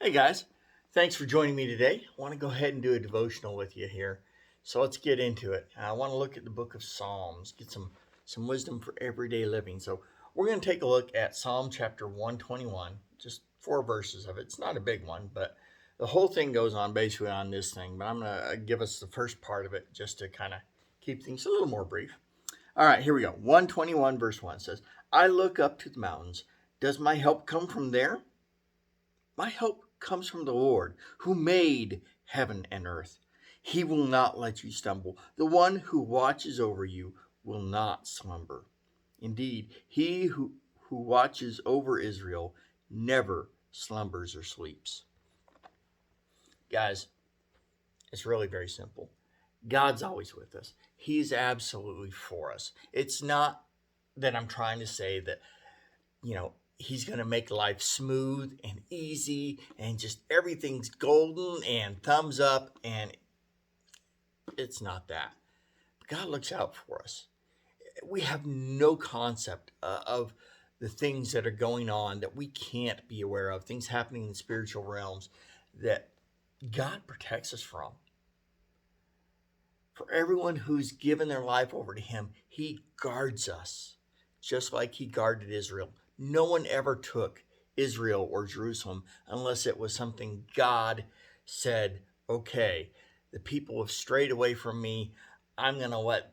Hey guys, thanks for joining me today. I want to go ahead and do a devotional with you here. So let's get into it. I want to look at the book of Psalms, get some wisdom for everyday living. So we're going to take a look at Psalm chapter 121, just 4 verses of it. It's not a big one, but the whole thing goes on basically on this thing. But I'm going to give us the first part of it just to kind of keep things a little more brief. All right, here we go. 121 verse 1 says, I look up to the mountains. Does my help come from there? My help comes from the Lord, who made heaven and earth. He will not let you stumble. The one who watches over you will not slumber. Indeed, he who watches over Israel never slumbers or sleeps. Guys, it's really very simple. God's always with us. He's absolutely for us. It's not that I'm trying to say that, he's going to make life smooth and easy and just everything's golden and thumbs up. And it's not that. God looks out for us. We have no concept of the things that are going on that we can't be aware of, things happening in the spiritual realms that God protects us from. For everyone who's given their life over to him, he guards us, just like he guarded Israel. No one ever took Israel or Jerusalem unless it was something God said, okay, the people have strayed away from me. I'm going to let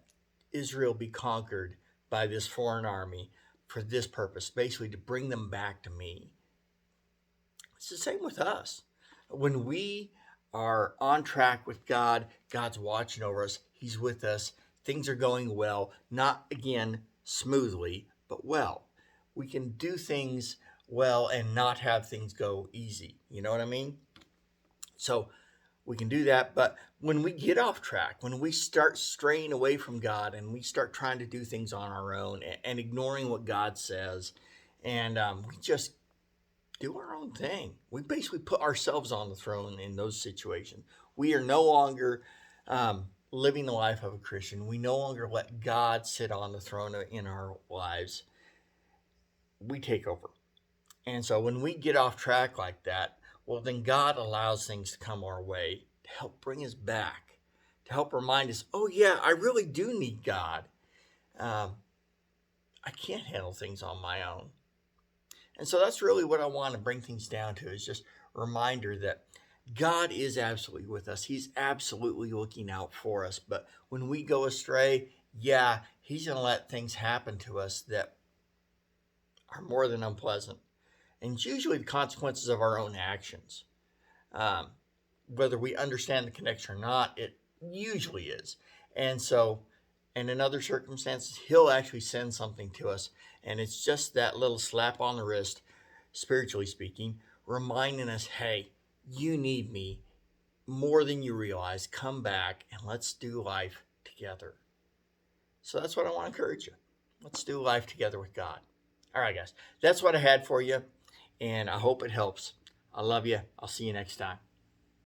Israel be conquered by this foreign army for this purpose, basically to bring them back to me. It's the same with us. When we are on track with God, God's watching over us, he's with us, things are going well, not again smoothly, but well. We can do things well and not have things go easy. You know what I mean? So we can do that. But when we get off track, when we start straying away from God and we start trying to do things on our own and ignoring what God says, and we just do our own thing, we basically put ourselves on the throne in those situations. We are no longer living the life of a Christian. We no longer let God sit on the throne in our lives. We take over. And so when we get off track like that, well, then God allows things to come our way to help bring us back, to help remind us, oh, yeah, I really do need God. I can't handle things on my own. And so that's really what I want to bring things down to, is just a reminder that God is absolutely with us. He's absolutely looking out for us. But when we go astray, yeah, he's going to let things happen to us that are more than unpleasant. And it's usually the consequences of our own actions. Whether we understand the connection or not, it usually is. And so, and in other circumstances, he'll actually send something to us. And it's just that little slap on the wrist, spiritually speaking, reminding us, hey, you need me more than you realize. Come back and let's do life together. So that's what I want to encourage you. Let's do life together with God. All right, guys, that's what I had for you. And I hope it helps. I love you. I'll see you next time.